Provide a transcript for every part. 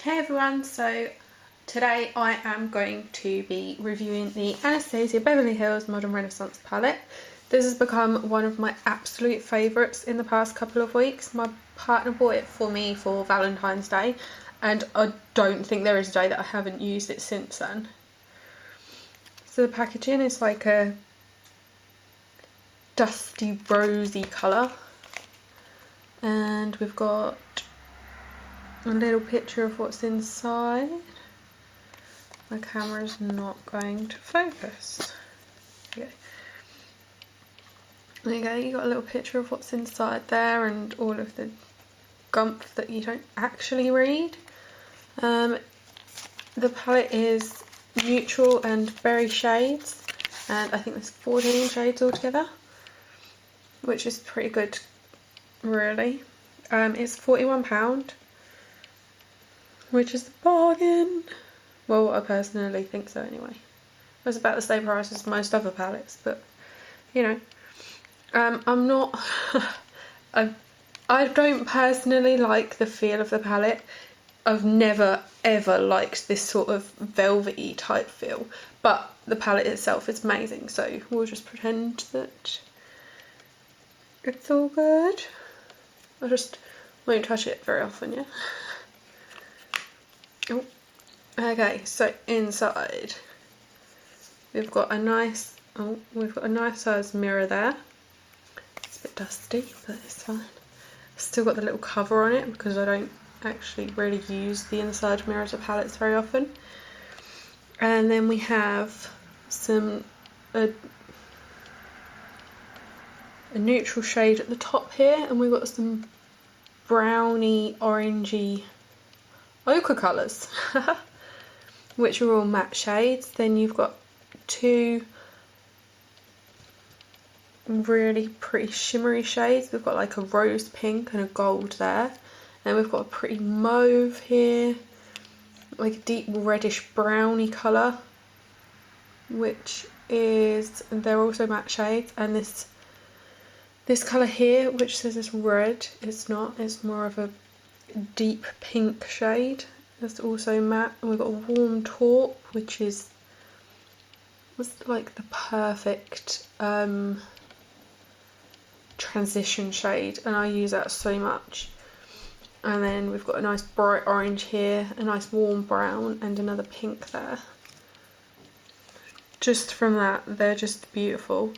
Hey everyone, so today I am going to be reviewing the Anastasia Beverly Hills Modern Renaissance palette. This has become one of my absolute favourites in the past couple of weeks. My partner bought it for me for Valentine's Day and I don't think there is a day that I haven't used it since then. So the packaging is like a dusty rosy colour and we've got a little picture of what's inside. My camera's not going to focus. Okay. There you go, you got a little picture of what's inside there and all of the gumph that you don't actually read. The palette is neutral and berry shades, and I think there's 14 shades altogether, which is pretty good, really. It's £41, which is a bargain. Well, I personally think so anyway. It was about the same price as most other palettes, but you know, I'm not. I don't personally like the feel of the palette. I've never ever liked this sort of velvety type feel, but the palette itself is amazing, so we'll just pretend that it's all good. I just won't touch it very often, yeah? Oh. Okay, so inside we've got a nice sized mirror there. It's a bit dusty, but it's fine. I've still got the little cover on it because I don't actually really use the inside mirrors of palettes very often. And then we have a neutral shade at the top here, and we've got some browny orangey ochre colours. Which are all matte shades. Then you've got two really pretty shimmery shades. We've got like a rose pink and a gold there. And we've got a pretty mauve here, like a deep reddish browny colour, which is, they're also matte shades. And this colour here, which says it's red, it's not, it's more of a deep pink shade. That's also matte, and we've got a warm taupe, which is like the perfect transition shade, and I use that so much. And then we've got a nice bright orange here, a nice warm brown, and another pink there. Just from that, they're just beautiful.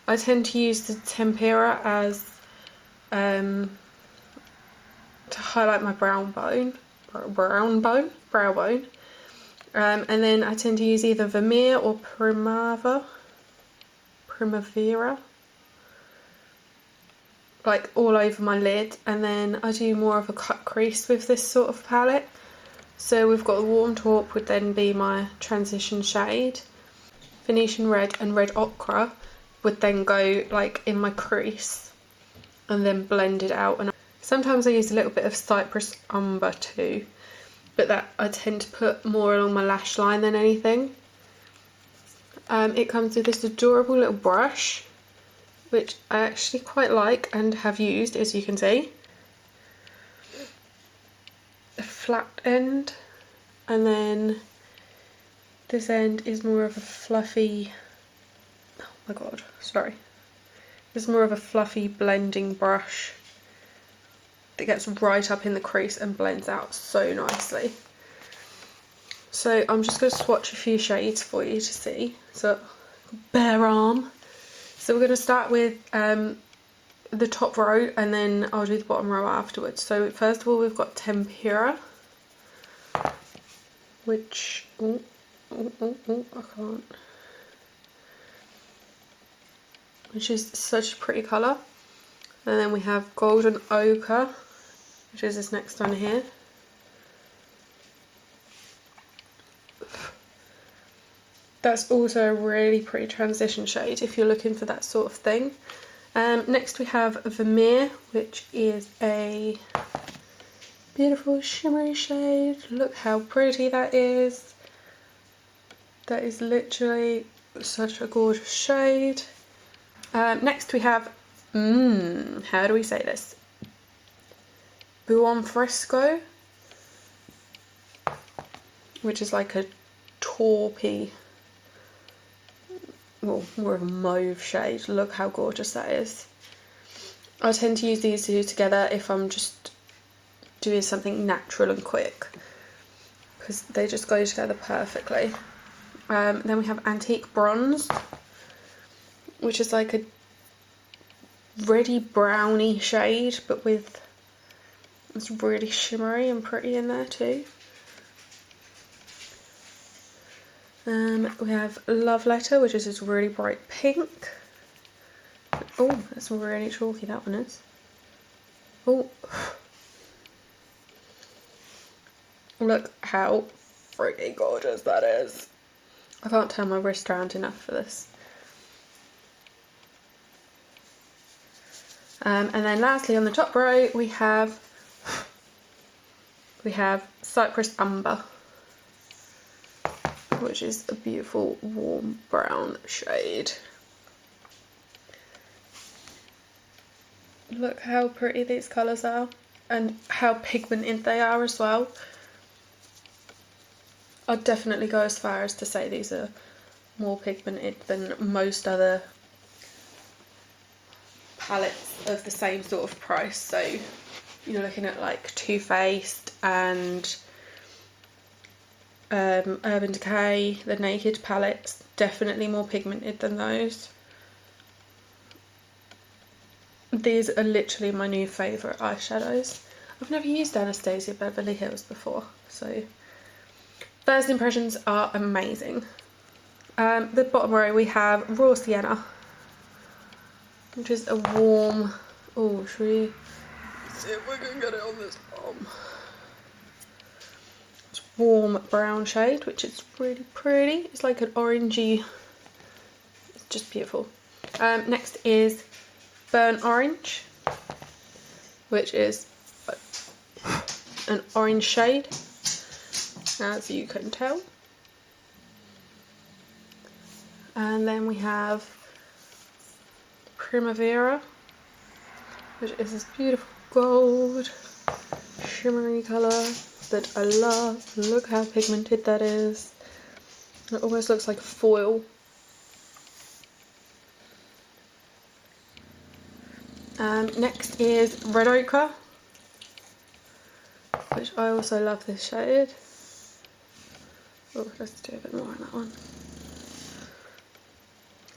I tend to use the tempera as to highlight my brow bone. And then I tend to use either Vermeer or Primavera, like all over my lid. And then I do more of a cut crease with this sort of palette. So we've got the warm taupe would then be my transition shade. Venetian red and red ochre would then go like in my crease and then blend it out. And sometimes I use a little bit of Cypress Umber too, but that I tend to put more along my lash line than anything. It comes with this adorable little brush, which I actually quite like and have used, as you can see. A flat end, and then this end is more of a fluffy, oh my god, sorry. This is more of a fluffy blending brush that gets right up in the crease and blends out so nicely. So I'm just going to swatch a few shades for you to see. So bare arm. So we're going to start with the top row, and then I'll do the bottom row afterwards. So first of all, we've got Tempera, which I can't. Which is such a pretty colour. And then we have Golden Ochre, which is this next one here. That's also a really pretty transition shade if you're looking for that sort of thing. Next we have Vermeer, which is a beautiful shimmery shade. Look how pretty that is. That is literally such a gorgeous shade. Next we have, how do we say this? Buon Fresco, which is like a taupey, well, more of a mauve shade. Look how gorgeous that is. I tend to use these two together if I'm just doing something natural and quick, because they just go together perfectly. Then we have Antique Bronze, which is like a reddy browny shade, but with, it's really shimmery and pretty in there too. We have Love Letter, which is this really bright pink. Oh, that's really chalky, that one is. Oh, look how freaking gorgeous that is. I can't turn my wrist around enough for this. And then lastly on the top row we have Cypress Umber, which is a beautiful warm brown shade. Look how pretty these colours are and how pigmented they are as well. I'd definitely go as far as to say these are more pigmented than most other palettes of the same sort of price. So you're looking at like Too Faced and Urban Decay, the Naked palettes, definitely more pigmented than those. These are literally my new favourite eyeshadows. I've never used Anastasia Beverly Hills before, so first impressions are amazing. The bottom row we have Raw Sienna, which is a warm, oh, should we see if we can get it on this arm? It's warm brown shade, which is really pretty. It's like an orangey, it's just beautiful. Next is Burnt Orange, which is an orange shade, as you can tell. And then we have Primavera, which is this beautiful gold shimmery colour that I love. Look how pigmented that is. It almost looks like a foil. Next is Red Ochre, which I also love this shade. Oh, let's do a bit more on that one.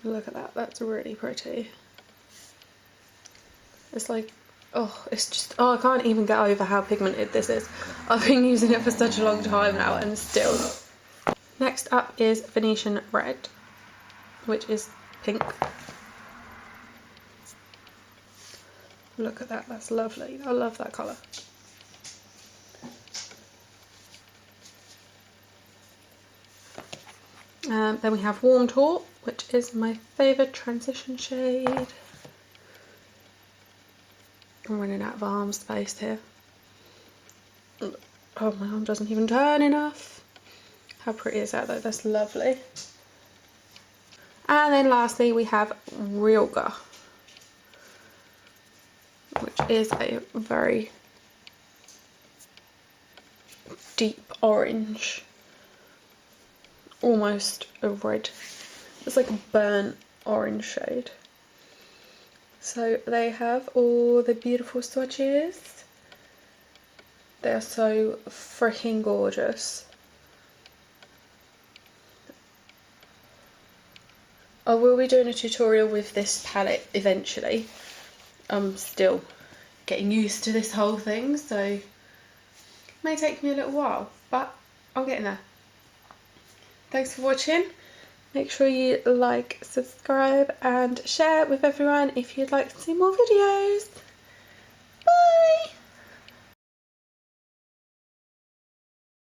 Look at that, that's really pretty. It's like, oh, it's just, oh, I can't even get over how pigmented this is. I've been using it for such a long time now and still. Next up is Venetian Red, which is pink. Look at that, that's lovely. I love that colour. Then we have Warm Taupe, which is my favourite transition shade. I'm running out of arm space here. Oh, my arm doesn't even turn enough. How pretty is that though? That's lovely. And then lastly we have Realga, which is a very deep orange, almost a red. It's like a burnt orange shade. So they have all the beautiful swatches. They are so freaking gorgeous. I will be doing a tutorial with this palette eventually. I'm still getting used to this whole thing, so it may take me a little while, but I'm getting there. Thanks for watching. Make sure you like, subscribe and share with everyone if you'd like to see more videos. Bye!